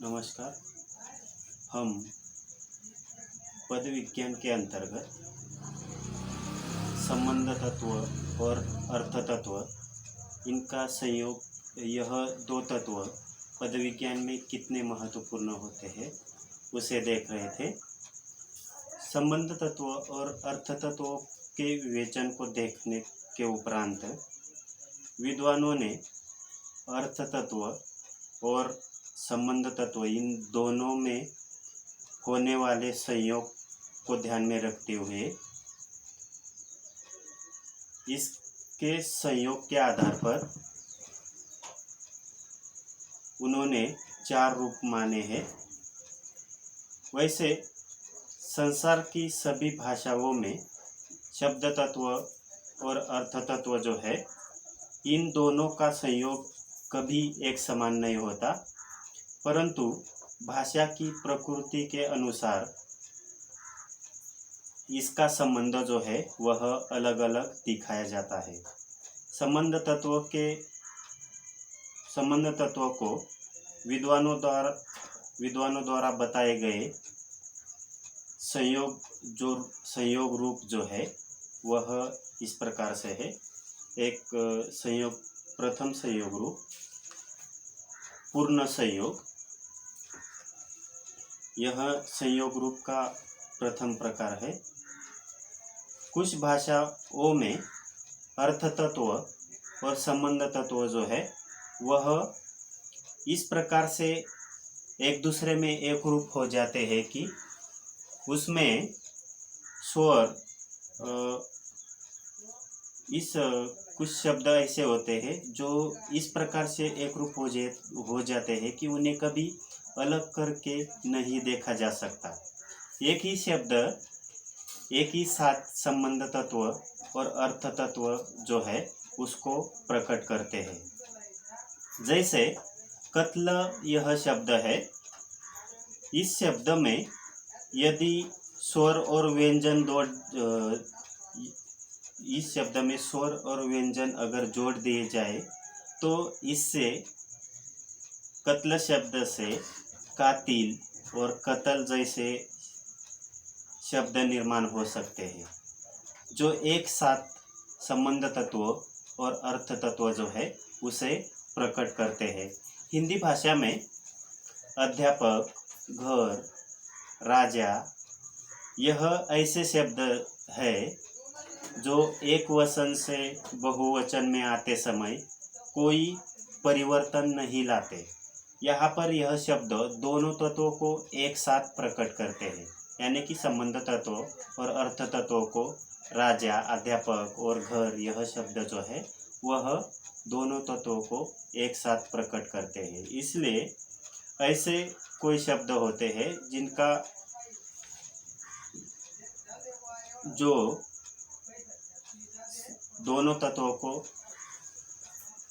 नमस्कार। हम पद विज्ञान के अंतर्गत संबंध तत्व और अर्थ तत्व, इनका संयोग, यह दो तत्व पद विज्ञान में कितने महत्वपूर्ण होते हैं उसे देख रहे थे। संबंध तत्व और अर्थ तत्व के विवेचन को देखने के उपरांत विद्वानों ने अर्थ तत्व और संबंध तत्व, इन दोनों में होने वाले संयोग को ध्यान में रखते हुए इसके संयोग के आधार पर उन्होंने 4 रूप माने हैं। वैसे संसार की सभी भाषाओं में शब्द तत्व और अर्थ तत्व जो है, इन दोनों का संयोग कभी एक समान नहीं होता, परंतु भाषा की प्रकृति के अनुसार इसका संबंध जो है वह अलग अलग दिखाया जाता है। संबंध तत्व को विद्वानों द्वारा बताए गए संयोग रूप जो है वह इस प्रकार से है। प्रथम संयोग रूप पूर्ण संयोग। यह संयोग रूप का प्रथम प्रकार है। कुछ भाषाओं में अर्थ तत्व और संबंध तत्व जो है वह इस प्रकार से एक दूसरे में एक रूप हो जाते हैं कि उसमें स्वर कुछ शब्द ऐसे होते हैं जो इस प्रकार से एक रूप हो जाते हैं कि उन्हें कभी अलग करके नहीं देखा जा सकता। एक ही शब्द एक ही साथ संबंध तत्व और अर्थ तत्व जो है उसको प्रकट करते हैं। जैसे कत्ल यह शब्द है, इस शब्द में यदि स्वर और व्यंजन इस शब्द में स्वर और व्यंजन अगर जोड़ दिए जाए तो इससे कत्ल शब्द से कातिल और कत्ल जैसे शब्द निर्माण हो सकते हैं, जो एक साथ संबंध तत्व और अर्थ तत्व जो है उसे प्रकट करते हैं। हिंदी भाषा में अध्यापक, घर, राजा यह ऐसे शब्द है जो एक वचन से बहुवचन में आते समय कोई परिवर्तन नहीं लाते। यहाँ पर यह शब्द दोनों तत्वों को एक साथ प्रकट करते हैं, यानी कि संबंध तत्व और अर्थ तत्व को राजा, अध्यापक और घर, यह शब्द जो है वह दोनों तत्वों को एक साथ प्रकट करते हैं। इसलिए ऐसे कोई शब्द होते हैं जिनका जो दोनों तत्वों को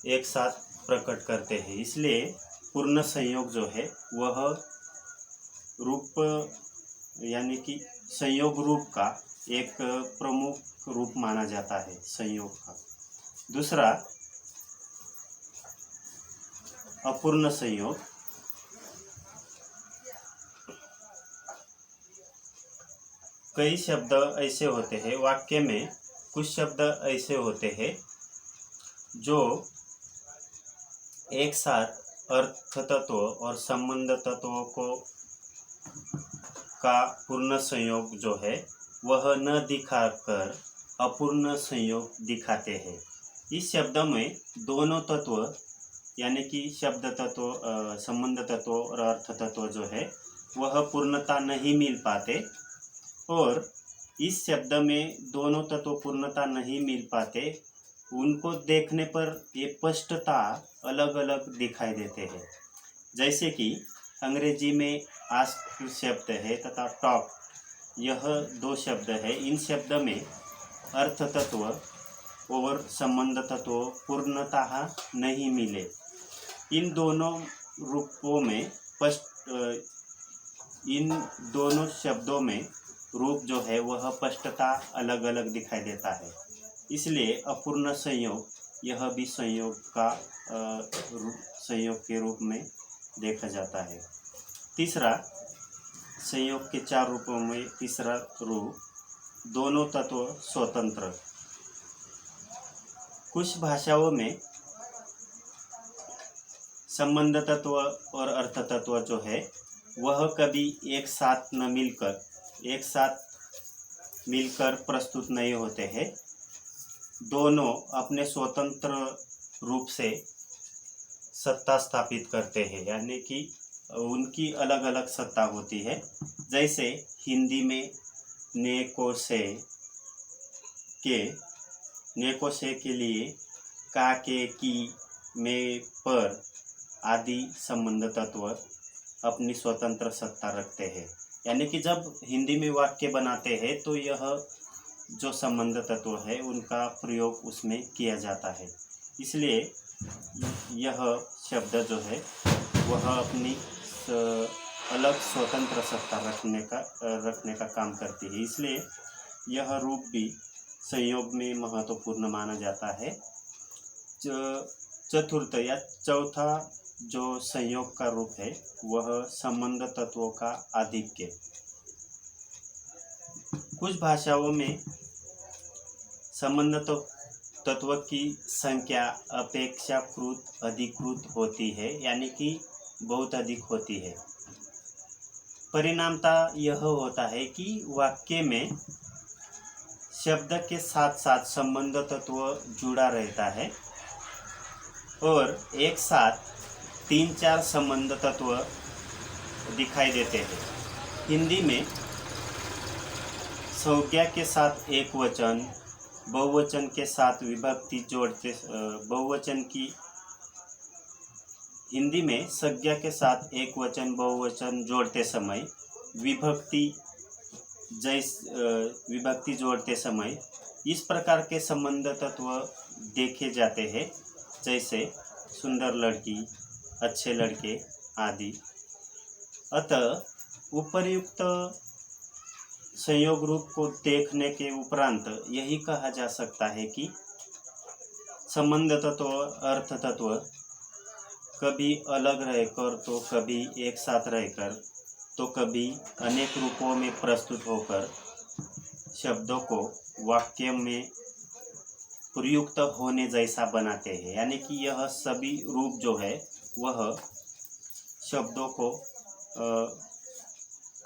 एक साथ प्रकट करते हैं, इसलिए पूर्ण संयोग जो है वह रूप, यानी कि संयोग रूप का एक प्रमुख रूप माना जाता है संयोग का। दूसरा अपूर्ण संयोग। कई शब्द ऐसे होते हैं, वाक्य में कुछ शब्द ऐसे होते हैं जो एक साथ अर्थ तत्व और संबंध तत्वों का पूर्ण संयोग जो है वह न दिखाकर अपूर्ण संयोग दिखाते हैं। इस शब्द में दोनों तत्व, यानी कि शब्द तत्व, संबंध तत्व और अर्थ तत्व जो है वह पूर्णता नहीं मिल पाते, और इस शब्द में दोनों तत्व पूर्णता नहीं मिल पाते, उनको देखने पर ये स्पष्टता अलग अलग दिखाई देते हैं। जैसे कि अंग्रेजी में आस्क शब्द है तथा टॉक, यह 2 शब्द है। इन शब्द में अर्थ तत्व और संबंध तत्व पूर्णतः नहीं मिले। इन दोनों रूपों में इन दोनों शब्दों में रूप जो है वह स्पष्टता अलग अलग दिखाई देता है। इसलिए अपूर्ण संयोग यह भी संयोग के रूप में देखा जाता है। तीसरा, संयोग के 4 रूपों में तीसरा रूप, दोनों तत्व स्वतंत्र। कुछ भाषाओं में संबंध तत्व और अर्थ तत्व जो है वह कभी एक साथ मिलकर प्रस्तुत नहीं होते हैं। दोनों अपने स्वतंत्र रूप से सत्ता स्थापित करते हैं, यानी कि उनकी अलग अलग सत्ता होती है। जैसे हिंदी में ने को से के लिए का, के, की, में, पर आदि संबंध तत्व अपनी स्वतंत्र सत्ता रखते हैं। यानी कि जब हिंदी में वाक्य बनाते हैं तो यह जो संबंध तत्व है उनका प्रयोग उसमें किया जाता है। इसलिए यह शब्द जो है वह अपनी अलग स्वतंत्र सत्ता रखने का काम करती है। इसलिए यह रूप भी संयोग में महत्वपूर्ण माना जाता है। चतुर्थ या चौथा जो संयोग का रूप है वह संबंध तत्वों का आधिक्य। कुछ भाषाओं में संबंध तत्व की संख्या अपेक्षाकृत अधिकृत होती है, यानी कि बहुत अधिक होती है। परिणामतः यह होता है कि वाक्य में शब्द के साथ साथ संबंध तत्व जुड़ा रहता है और एक साथ 3-4 संबंध तत्व दिखाई देते हैं। हिंदी में संज्ञा के साथ एक वचन, बहुवचन के साथ विभक्ति जोड़ते हिंदी में संज्ञा के साथ एक वचन बहुवचन जोड़ते समय विभक्ति जोड़ते समय इस प्रकार के संबंध तत्व देखे जाते हैं, जैसे सुंदर लड़की, अच्छे लड़के आदि। अतः उपर्युक्त संयोग रूप को देखने के उपरांत यही कहा जा सकता है कि संबंध तत्व, अर्थ तत्व कभी अलग रहकर तो कभी एक साथ रहकर तो कभी अनेक रूपों में प्रस्तुत होकर शब्दों को वाक्य में प्रयुक्त होने जैसा बनाते हैं। यानी कि यह सभी रूप जो है वह शब्दों को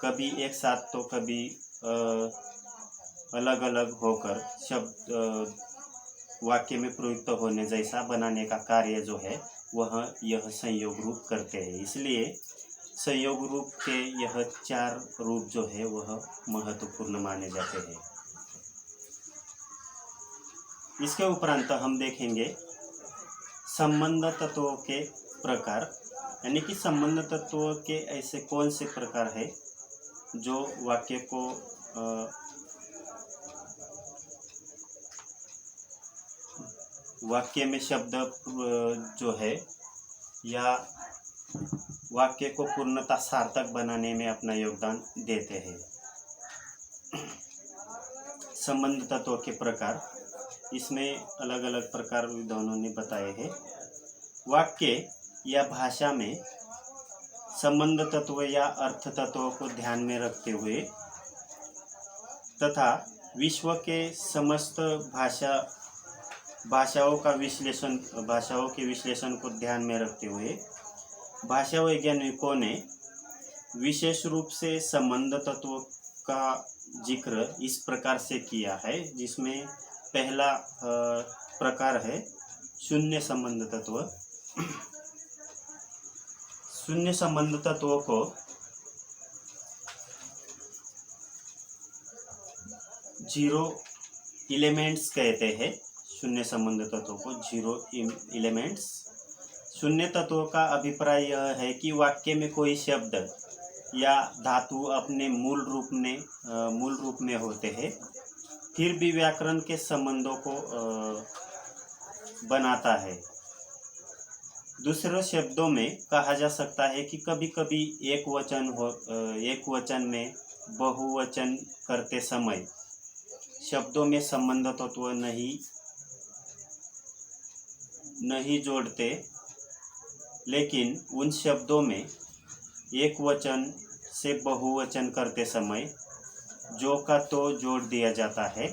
कभी एक साथ तो कभी अलग अलग होकर शब्द वाक्य में प्रयुक्त होने जैसा बनाने का कार्य जो है वह यह संयोग रूप करते हैं। इसलिए संयोग रूप के यह 4 रूप जो है वह महत्वपूर्ण माने जाते हैं। इसके उपरांत हम देखेंगे संबंध तत्वों के प्रकार, यानी कि संबंध तत्वों के ऐसे कौन से प्रकार है जो वाक्य को वाक्य में शब्द जो है या वाक्य को पूर्णतः सार्थक बनाने में अपना योगदान देते हैं। संबंध तत्वों के प्रकार, इसमें अलग अलग प्रकार विद्वानों ने बताए हैं। वाक्य या भाषा में संबंध तत्व या अर्थ तत्वों को ध्यान में रखते हुए तथा विश्व के समस्त भाषाओं के विश्लेषण को ध्यान में रखते हुए भाषा वैज्ञानिकों ने विशेष रूप से संबंध तत्वों का जिक्र इस प्रकार से किया है, जिसमें पहला प्रकार है शून्य संबंध तत्व। शून्य संबंध तत्वों को जीरो एलिमेंट्स कहते हैं। शून्य संबंध तत्वों को जीरो एलिमेंट्स। शून्य तत्वों का अभिप्राय यह है कि वाक्य में कोई शब्द या धातु अपने मूल रूप में होते हैं, फिर भी व्याकरण के संबंधों को बनाता है। दूसरे शब्दों में कहा जा सकता है कि कभी कभी एक वचन में बहुवचन करते समय शब्दों में संबंध तत्व नहीं नहीं जोड़ते, लेकिन उन शब्दों में एक वचन से बहुवचन करते समय जो का तो जोड़ दिया जाता है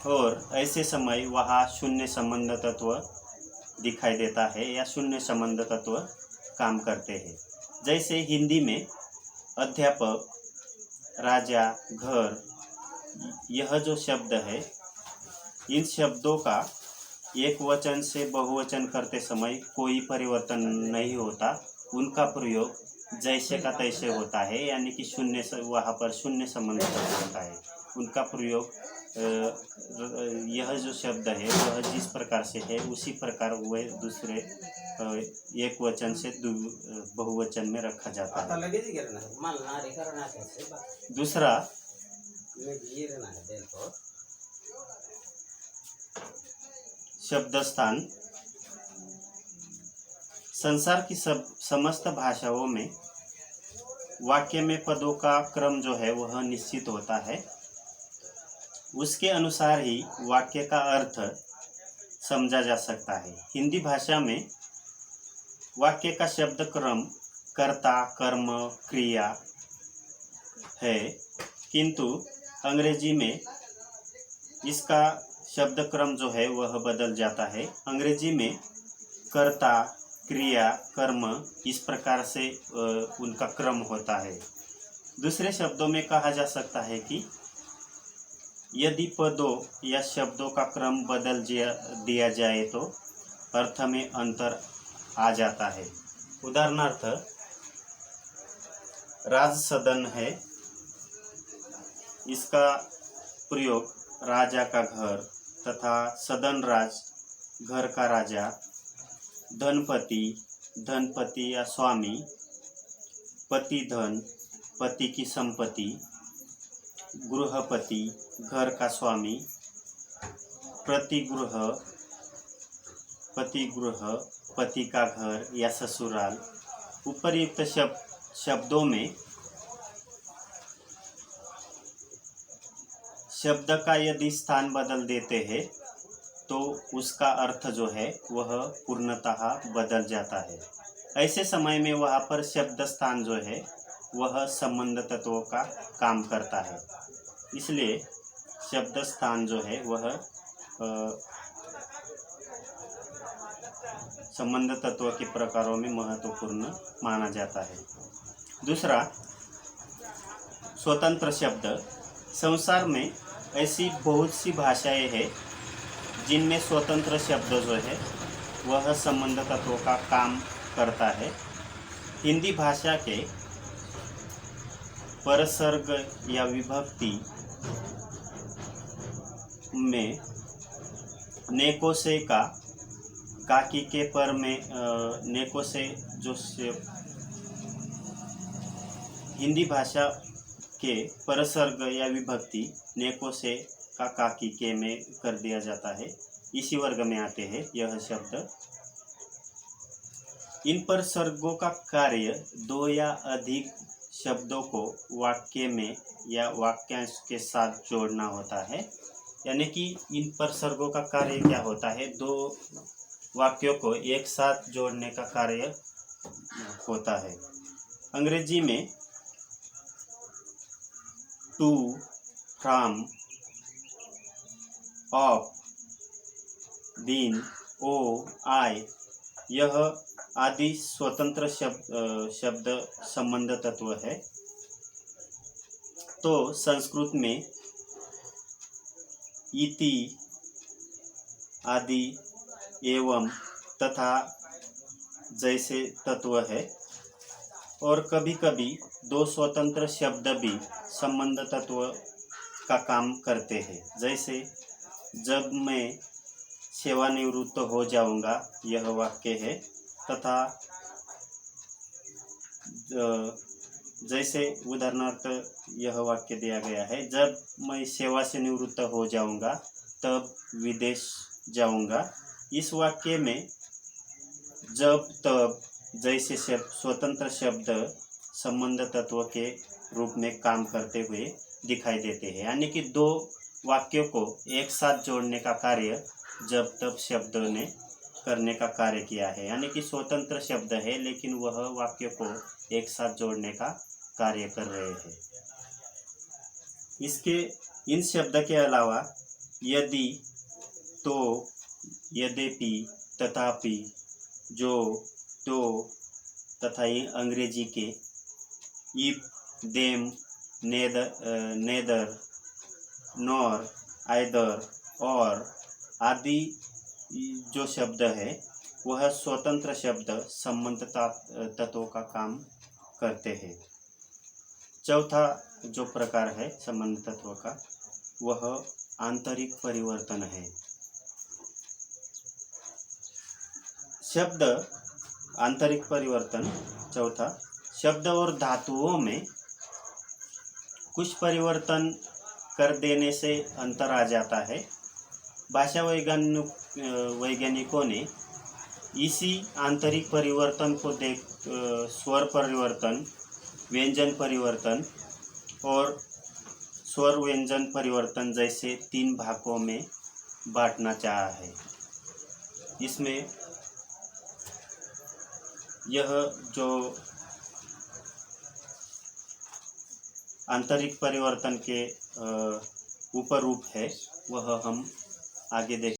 और ऐसे समय वहाँ शून्य संबंध तत्व दिखाई देता है या शून्य संबंध तत्व काम करते हैं। जैसे हिंदी में अध्यापक, राजा, घर, यह जो शब्द है, इन शब्दों का एक वचन से बहुवचन करते समय कोई परिवर्तन नहीं होता, उनका प्रयोग जैसे का तैसे होता है, यानी कि शून्य से वहाँ पर शून्य संबंध होता है। उनका प्रयोग यह जो शब्द है वह जिस प्रकार से है उसी प्रकार वह दूसरे एक वचन से बहुवचन में रखा जाता है। दूसरा, शब्द स्थान। संसार की समस्त भाषाओं में वाक्य में पदों का क्रम जो है वह निश्चित होता है, उसके अनुसार ही वाक्य का अर्थ समझा जा सकता है। हिंदी भाषा में वाक्य का शब्द क्रम कर्ता, कर्म, क्रिया है, किंतु अंग्रेजी में इसका शब्द क्रम जो है वह बदल जाता है। अंग्रेजी में कर्ता, क्रिया, कर्म इस प्रकार से उनका क्रम होता है। दूसरे शब्दों में कहा जा सकता है कि यदि पदों या शब्दों का क्रम बदल दिया जाए तो अर्थ में अंतर आ जाता है। उदाहरणार्थ, राज सदन है, इसका प्रयोग राजा का घर तथा सदन राज, घर का राजा, धनपति, धनपति या स्वामी, पति धन, पति की संपत्ति, गृहपति, घर का स्वामी, प्रतिगृह, पतिगृह, पति का घर या ससुराल। उपर्युक्त शब्दों में शब्द का यदि स्थान बदल देते हैं तो उसका अर्थ जो है वह पूर्णतः बदल जाता है। ऐसे समय में वहाँ पर शब्द स्थान जो है वह संबंध तत्वों का काम करता है, इसलिए शब्द स्थान जो है वह संबंध तत्व के प्रकारों में महत्वपूर्ण माना जाता है। दूसरा, स्वतंत्र शब्द। संसार में ऐसी बहुत सी भाषाएं हैं जिनमें स्वतंत्र शब्द जो है वह संबंध तत्वों का काम करता है। हिंदी भाषा के परसर्ग या विभक्ति में नेको से का, काकी के पर में नेको से जो हिंदी भाषा के परसर्ग या विभक्ति नेको से का काकी के में कर दिया जाता है, इसी वर्ग में आते हैं यह शब्द। इन परसर्गों का कार्य दो या अधिक शब्दों को वाक्य में या वाक्यांश के साथ जोड़ना होता है, यानी कि इन परसर्गों का कार्य क्या होता है, दो वाक्यों को एक साथ जोड़ने का कार्य होता है। अंग्रेजी में टू, फ्रॉम, ऑफ, बीन, ओ, आई, यह आदि स्वतंत्र शब्द संबंध तत्व है। तो संस्कृत में इति आदि, एवं तथा जैसे तत्व है, और कभी कभी दो स्वतंत्र शब्द भी संबंध तत्व का काम करते हैं। जैसे जब मैं सेवानिवृत्त हो जाऊंगा, यह वाक्य है, तथा जैसे उदाहरणार्थ यह वाक्य दिया गया है, जब मैं सेवा से निवृत्त हो जाऊंगा तब विदेश जाऊंगा। इस वाक्य में जब, तब जैसे स्वतंत्र शब्द संबंध तत्व के रूप में काम करते हुए दिखाई देते हैं, यानी कि दो वाक्यों को एक साथ जोड़ने का कार्य जब तब शब्द ने करने का कार्य किया है, यानी कि स्वतंत्र शब्द है लेकिन वह वाक्य को एक साथ जोड़ने का कार्य कर रहे हैं। इसके इन शब्द के अलावा यदि, तो, यद्यपि, तथापि, जो, तो तथा ये अंग्रेजी के if, them, neither, nor, either और आदि जो शब्द है वह स्वतंत्र शब्द संबंधता तत्वों का काम करते हैं। चौथा जो प्रकार है संबंध तत्व का वह आंतरिक परिवर्तन है। शब्द आंतरिक परिवर्तन चौथा, शब्द और धातुओं में कुछ परिवर्तन कर देने से अंतर आ जाता है। भाषा वैज्ञानिकों ने इसी आंतरिक परिवर्तन को स्वर परिवर्तन, व्यंजन परिवर्तन और स्वर व्यंजन परिवर्तन जैसे 3 भागों में बांटना चाहा है। इसमें यह जो आंतरिक परिवर्तन के उपरूप है वह हम आगे देखें।